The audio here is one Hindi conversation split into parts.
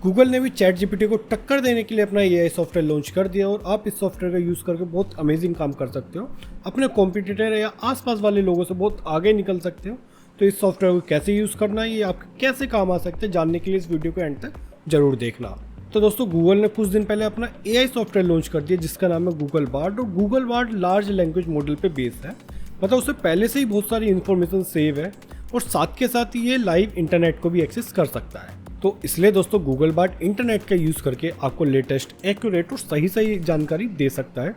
गूगल ने भी चैट जीपीटी को टक्कर देने के लिए अपना एआई सॉफ्टवेयर लॉन्च कर दिया और आप इस सॉफ्टवेयर का यूज़ करके बहुत अमेजिंग काम कर सकते हो, अपने कॉम्पिटिटर या आसपास वाले लोगों से बहुत आगे निकल सकते हो। तो इस सॉफ्टवेयर को कैसे यूज़ करना है, ये आपके कैसे काम आ सकते हैं, जानने के लिए इस वीडियो को एंड तक जरूर देखना। तो दोस्तों, गूगल ने कुछ दिन पहले अपना एआई सॉफ्टवेयर लॉन्च कर दिया जिसका नाम है गूगल बार्ड। और Google Bard large language model पे बेस्ड है, मतलब उससे पहले से ही बहुत सारी इन्फॉर्मेशन सेव है और साथ के साथ ही ये लाइव इंटरनेट को भी एक्सेस कर सकता है। तो इसलिए दोस्तों, गूगल बार्ड इंटरनेट का यूज़ करके आपको लेटेस्ट, एक्यूरेट और सही जानकारी दे सकता है।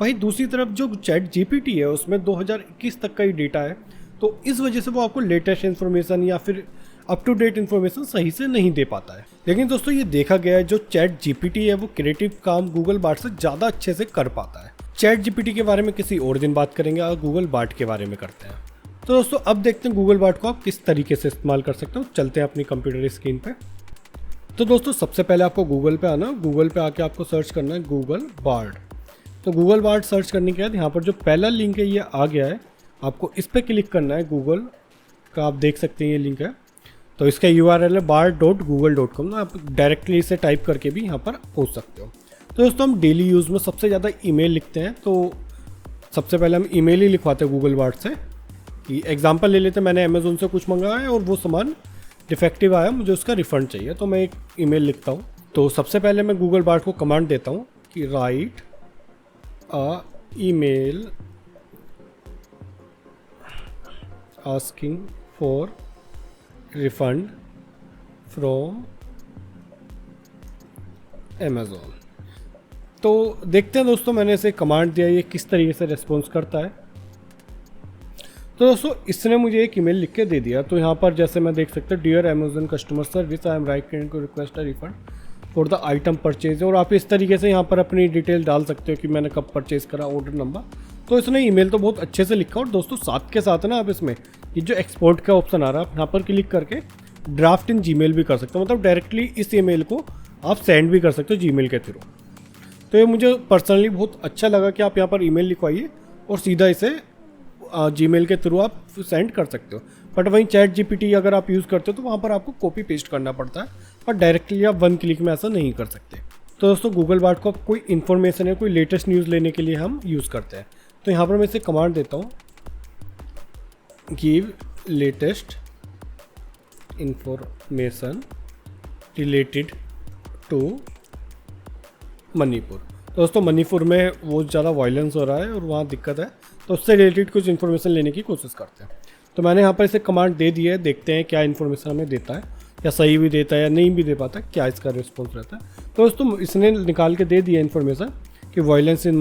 वहीं दूसरी तरफ जो चैट जीपीटी है उसमें 2021 तक का ही डेटा है, तो इस वजह से वो आपको लेटेस्ट इन्फॉर्मेशन या फिर अप टू डेट इन्फॉर्मेशन सही से नहीं दे पाता है। लेकिन दोस्तों, ये देखा गया है जो चैट जीपीटी है वो क्रिएटिव काम गूगल बार्ड से ज़्यादा अच्छे से कर पाता है। चैट जीपीटी के बारे में किसी और दिन बात करेंगे, और गूगल बार्ड के बारे में करते हैं। तो दोस्तों, अब देखते हैं गूगल बार्ड को आप किस तरीके से इस्तेमाल कर सकते हो। चलते हैं अपनी कंप्यूटर स्क्रीन पे। तो दोस्तों, सबसे पहले आपको गूगल पे आना, गूगल पे आके आपको सर्च करना है गूगल बार्ड। तो गूगल बार्ड सर्च करने के बाद यहाँ पर जो पहला लिंक है ये आ गया है, आपको इस पर क्लिक करना है। गूगल का आप देख सकते हैं ये लिंक है, तो इसका URL है bard.google.com। आप डायरेक्टली इसे टाइप करके भी यहाँ पर पहुँच सकते हो। तो दोस्तों, हम डेली यूज़ में सबसे ज़्यादा ईमेल लिखते हैं, तो सबसे पहले हम ईमेल ही लिखवाते हैं गूगल बार्ड से। कि एग्जांपल ले लेते हैं, मैंने अमेज़ोन से कुछ मंगाया है और वो सामान डिफेक्टिव आया, मुझे उसका रिफ़ंड चाहिए, तो मैं एक ईमेल लिखता हूँ। तो सबसे पहले मैं गूगल बार्ड को कमांड देता हूँ कि right a email asking for refund from Amazon. तो देखते हैं दोस्तों, मैंने इसे कमांड दिया, ये किस तरीके से रिस्पॉन्स करता है। तो दोस्तों, इसने मुझे एक ईमेल लिख के दे दिया। तो यहाँ पर जैसे मैं देख सकता हूँ, dear Amazon customer service, I am writing to request a refund for the item purchase. और आप इस तरीके से यहाँ पर अपनी डिटेल डाल सकते हो कि मैंने कब परचेज़ करा, ऑर्डर नंबर। तो इसने ईमेल तो बहुत अच्छे से लिखा। और दोस्तों, साथ के साथ ना आप इसमें ये जो एक्सपोर्ट का ऑप्शन आ रहा है, आप यहाँ पर क्लिक करके ड्राफ्ट इन जीमेल भी कर सकते हो, मतलब डायरेक्टली इस ईमेल को आप सेंड भी कर सकते हो जीमेल के थ्रू। तो ये मुझे पर्सनली बहुत अच्छा लगा कि आप यहाँ पर ईमेल लिखवाइए और सीधा इसे जीमेल के थ्रू आप सेंड कर सकते हो। बट वहीं चैट जीपीटी अगर आप यूज़ करते हो तो वहाँ पर आपको कॉपी पेस्ट करना पड़ता है, और डायरेक्टली आप वन क्लिक में ऐसा नहीं कर सकते। तो दोस्तों, गूगल बार्ड को कोई इन्फॉर्मेशन है, कोई लेटेस्ट न्यूज़ लेने के लिए हम यूज़ करते हैं। तो यहाँ पर मैं इसे कमांड देता हूँ, give latest information related to Manipur. दोस्तों, मणिपुर में बहुत ज़्यादा वायलेंस हो रहा है और वहाँ दिक्कत है, तो उससे रिलेटेड कुछ इन्फॉर्मेशन लेने की कोशिश करते हैं। तो मैंने यहाँ पर इसे कमांड दे दी है, देखते हैं क्या इन्फॉर्मेशन हमें देता है, या सही भी देता है या नहीं भी दे पाता, क्या इसका रिस्पॉन्स रहता है। तो दोस्तों, इसने निकाल के दे दिया इन्फॉर्मेशन कि वायलेंस इन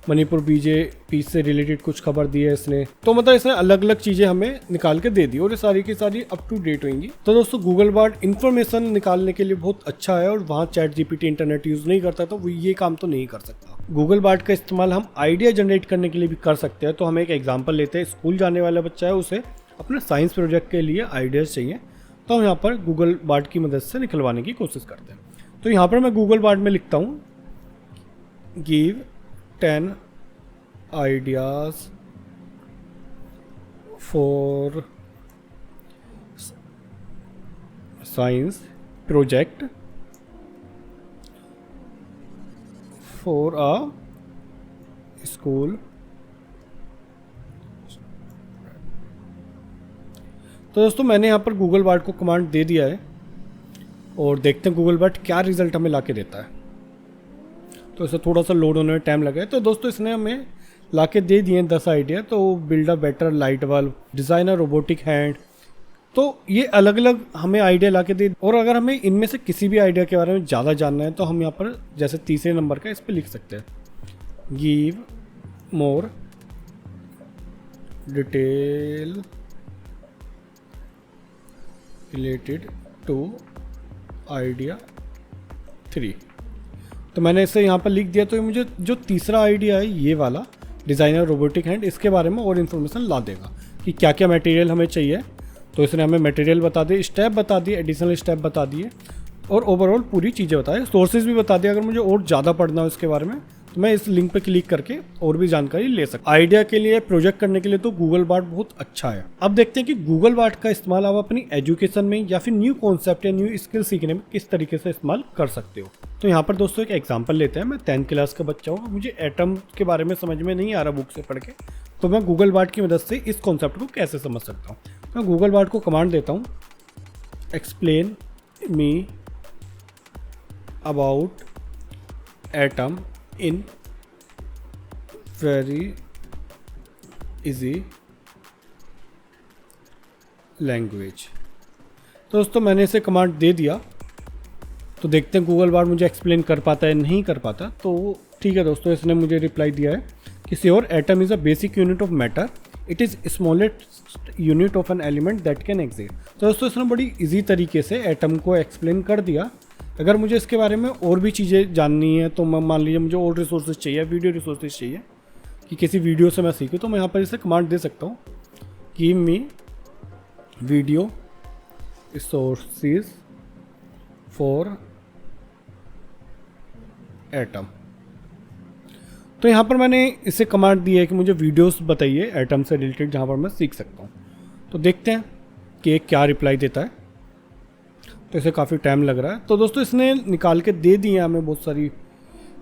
मणिपुर बीजेपी से रिलेटेड कुछ खबर दी है इसने। तो मतलब इसने अलग अलग चीज़ें हमें निकाल के दे दी और ये सारी की सारी अप टू डेट होंगी। तो दोस्तों, गूगल बार्ड इन्फॉर्मेशन निकालने के लिए बहुत अच्छा है, और वहाँ चैट जीपीटी इंटरनेट यूज़ नहीं करता तो वो ये काम तो नहीं कर सकता। गूगल बार्ड का इस्तेमाल हम आइडिया जनरेट करने के लिए भी कर सकते हैं। तो हम एक एग्जाम्पल लेते हैं, स्कूल जाने वाला बच्चा है, उसे अपने साइंस प्रोजेक्ट के लिए आइडियाज़ चाहिए, तो हम यहाँ पर गूगल बार्ड की मदद से निकलवाने की कोशिश करते हैं। तो यहाँ पर मैं गूगल बार्ड में लिखता हूँ, give 10 ideas for science project for a school। तो दोस्तों, मैंने यहाँ पर गूगल बार्ड को कमांड दे दिया है और देखते हैं गूगल बार्ड क्या रिजल्ट हमें ला के देता है। तो इसे थोड़ा सा लोड होने में टाइम लगा है। तो दोस्तों, इसने हमें लाके दे दिए 10 आइडिया। तो build a better light bulb, design a robotic hand. तो ये अलग अलग हमें आइडिया लाके दे। और अगर हमें इनमें से किसी भी आइडिया के बारे में ज़्यादा जानना है तो हम यहाँ पर जैसे तीसरे नंबर का इस पर लिख सकते हैं, give more detail related to idea 3। तो मैंने इसे यहाँ पर लिख दिया। तो ये मुझे जो तीसरा आइडिया है ये वाला डिज़ाइनर रोबोटिक हैंड, इसके बारे में और इन्फॉर्मेशन ला देगा कि क्या क्या मटेरियल हमें चाहिए। तो इसने हमें मटेरियल बता दिए, स्टेप बता दिए, एडिशनल स्टेप बता दिए और ओवरऑल पूरी चीज़ें बताए, सोर्सेज भी बता दिए। अगर मुझे और ज़्यादा पढ़ना हो इसके बारे में तो तो मैं इस लिंक पे क्लिक करके और भी जानकारी ले सकता हूँ। आइडिया के लिए, प्रोजेक्ट करने के लिए तो गूगल बार्ड बहुत अच्छा है। अब देखते हैं कि गूगल बार्ड का इस्तेमाल आप अपनी एजुकेशन में या फिर न्यू कॉन्सेप्ट या न्यू स्किल सीखने में किस तरीके से इस्तेमाल कर सकते हो। तो यहाँ पर दोस्तों एक एग्जाम्पल लेते हैं। मैं 10th क्लास का बच्चा हूँ, मुझे एटम के बारे में समझ में नहीं आ रहा बुक से पढ़ के, तो मैं गूगल बार्ड की मदद से इस कॉन्सेप्ट को कैसे समझ सकता हूँ। मैं गूगल बार्ड को कमांड देता हूँ, explain me about atom in very easy language. तो दोस्तों मैंने इसे कमांड दे दिया, तो देखते हैं गूगल बार्ड मुझे एक्सप्लेन कर पाता है नहीं कर पाता। तो ठीक है दोस्तों, इसने मुझे रिप्लाई दिया है कि sure atom is a basic unit of matter, it is smallest unit of an element that can exist. तो दोस्तों इसने बड़ी इजी तरीके से एटम को एक्सप्लेन कर दिया। अगर मुझे इसके बारे में और भी चीज़ें जाननी है, तो मैं मान लीजिए मुझे और रिसोर्सेज चाहिए, वीडियो रिसोर्सेज चाहिए कि किसी वीडियो से मैं सीखूँ, तो मैं यहाँ पर इसे कमांड दे सकता हूँ, give me video resources for atom. तो यहाँ पर मैंने इसे कमांड दी है कि मुझे वीडियोस बताइए एटम से रिलेटेड जहाँ पर मैं सीख सकता हूँ। तो देखते हैं कि ये क्या रिप्लाई देता है। तो इसे काफ़ी टाइम लग रहा है। तो दोस्तों इसने निकाल के दे दी है हमें बहुत सारी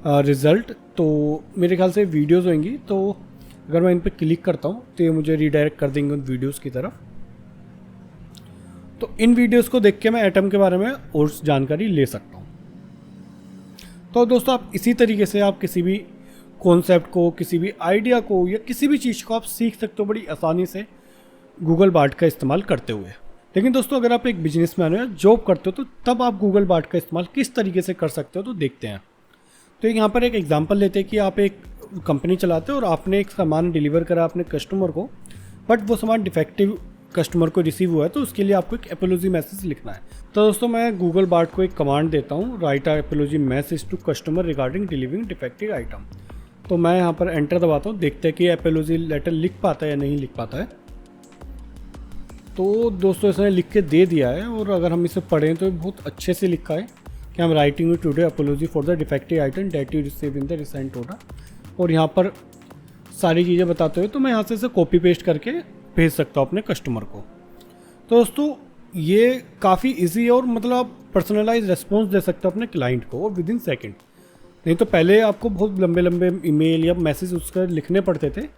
रिज़ल्ट। तो मेरे ख्याल से वीडियोज़ होंगी, तो अगर मैं इन पर क्लिक करता हूँ तो ये मुझे रीडायरेक्ट कर देंगे उन वीडियोज़ की तरफ। तो इन वीडियोज़ को देख के मैं एटम के बारे में और जानकारी ले सकता हूँ। तो दोस्तों आप इसी तरीके से आप किसी भी कॉन्सेप्ट को, किसी भी आइडिया को या किसी भी चीज़ को आप सीख सकते हो बड़ी आसानी से गूगल बार्ड का इस्तेमाल करते हुए। लेकिन दोस्तों अगर आप एक बिजनेसमैन हो या जॉब करते हो, तो तब आप गूगल बार्ड का इस्तेमाल किस तरीके से कर सकते हो, तो देखते हैं। तो यहाँ पर एक एग्जांपल लेते हैं कि आप एक कंपनी चलाते हो और आपने एक सामान डिलीवर करा अपने कस्टमर को, बट वो सामान डिफेक्टिव कस्टमर को रिसीव हुआ है, तो उसके लिए आपको एक एपोलॉजी मैसेज लिखना है। तो दोस्तों मैं गूगल बार्ड को एक कमांड देता हूँ, write a apology message to customer regarding delivering defective item. तो मैं यहाँ पर एंटर दबाता हूँ, देखते हैं कि एपोलॉजी लेटर लिख पाता है या नहीं लिख पाता है। तो दोस्तों इसने लिख के दे दिया है, और अगर हम इसे पढ़ें तो बहुत अच्छे से लिखा है कि हम writing you today apiology for the defective item that you receive in the recent order. और यहाँ पर सारी चीज़ें बताते हुए तो मैं यहाँ से इसे कॉपी पेस्ट करके भेज सकता हूँ अपने कस्टमर को। तो दोस्तों ये काफ़ी इजी और मतलब पर्सनलाइज रिस्पॉन्स दे सकते हो अपने क्लाइंट को, और विद इन सेकेंड। नहीं तो पहले आपको बहुत लंबे लंबे ईमेल या मैसेज उसका लिखने पड़ते थे,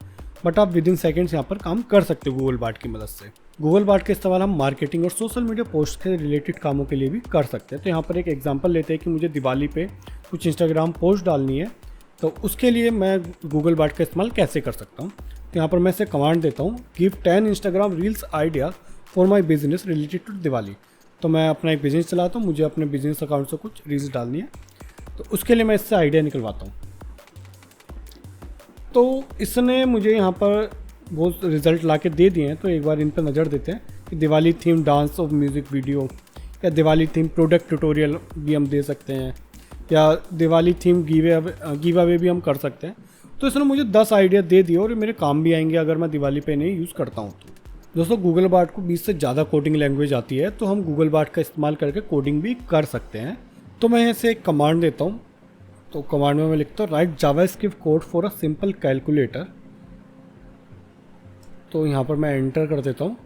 बट आप विद इन सेकेंड्स यहाँ पर काम कर सकते हो गूगल बार्ड की मदद से। गूगल बार्ड का इस्तेमाल हम मार्केटिंग और सोशल मीडिया पोस्ट के रिलेटेड कामों के लिए भी कर सकते हैं। तो यहाँ पर एक एग्जांपल लेते हैं कि मुझे दिवाली पे कुछ इंस्टाग्राम पोस्ट डालनी है, तो उसके लिए मैं गूगल बार्ड का इस्तेमाल कैसे कर सकता हूँ। तो यहाँ पर मैं इसे कमांड देता हूँ, give 10 Instagram reels idea for my business related to Diwali. तो मैं अपना एक बिजनेस चलाता हूँ, मुझे अपने बिजनेस अकाउंट से कुछ रील्स डालनी है, तो उसके लिए मैं इससे आइडिया निकलवाता हूँ। तो इसने मुझे यहाँ पर बहुत रिजल्ट ला के दे दिए हैं। तो एक बार इन पर नज़र देते हैं कि दिवाली थीम डांस और म्यूज़िक वीडियो, या दिवाली थीम प्रोडक्ट ट्यूटोरियल भी हम दे सकते हैं, या दिवाली थीम गिव अवे भी हम कर सकते हैं। तो इसने मुझे 10 आइडिया दे दिए और मेरे काम भी आएंगे अगर मैं दिवाली पे नहीं यूज़ करता हूँ। तो दोस्तों गूगल बार्ड को 20 से ज़्यादा कोडिंग लैंग्वेज आती है, तो हम गूगल बार्ड का इस्तेमाल करके कोडिंग भी कर सकते हैं। तो मैं इसे एक कमांड देता हूँ। तो कमांड में मैं लिखता हूँ, right JavaScript code for a simple calculator. तो यहाँ पर मैं एंटर कर देता हूँ।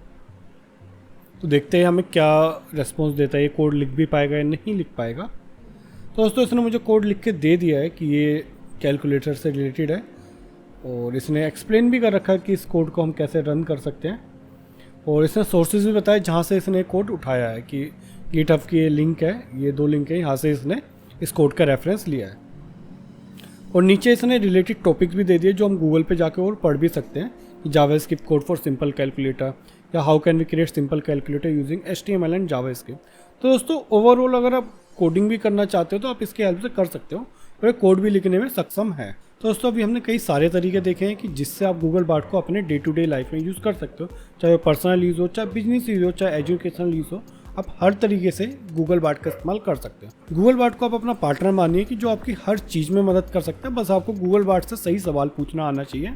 तो देखते हैं हमें क्या रेस्पॉन्स देता है, ये कोड लिख भी पाएगा या नहीं लिख पाएगा। तो दोस्तों इसने मुझे कोड लिख के दे दिया है कि ये कैलकुलेटर से रिलेटेड है, और इसने एक्सप्लेन भी कर रखा है कि इस कोड को हम कैसे रन कर सकते हैं, और इसने सोर्सेज भी बताया जहाँ से इसने कोड उठाया है कि गिटहब की ये लिंक है, ये 2 लिंक है, यहाँ से इसने इस कोड का रेफरेंस लिया है। और नीचे इसने रिलेटेड टॉपिक्स भी दे दिए जो हम गूगल पे जाके और पढ़ भी सकते हैं, JavaScript code for simple calculator, या how can we create simple calculator using HTML and JavaScript. तो दोस्तों ओवरऑल अगर आप कोडिंग भी करना चाहते हो तो आप इसकी हेल्प से कर सकते हो, और कोड भी लिखने में सक्षम है। तो दोस्तों अभी हमने कई सारे तरीके देखे हैं कि जिससे आप गूगल बार्ड को अपने डे टू डे लाइफ में यूज़ कर सकते हो, चाहे वो पर्सनल यूज़ हो, चाहे बिजनेस यूज़ हो, चाहे एजुकेशनल यूज़ हो। आप हर तरीके से गूगल बार्ड का इस्तेमाल कर सकते हो। गूगल बार्ड को आप अपना पार्टनर मानिए कि जो आपकी हर चीज़ में मदद कर सकता है। बस आपको गूगल बार्ड से सही सवाल पूछना आना चाहिए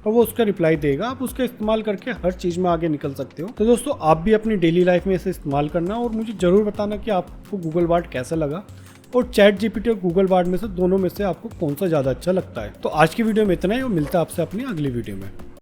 और वो उसका रिप्लाई देगा। आप उसका इस्तेमाल करके हर चीज़ में आगे निकल सकते हो। तो दोस्तों आप भी अपनी डेली लाइफ में इसे इस्तेमाल करना, और मुझे ज़रूर बताना कि आपको गूगल बार्ड कैसा लगा, और चैट जीपीटी और गूगल बार्ड में से दोनों में से आपको कौन सा ज़्यादा अच्छा लगता है। तो आज की वीडियो में इतना ही और मिलता है आपसे अपनी अगली वीडियो में।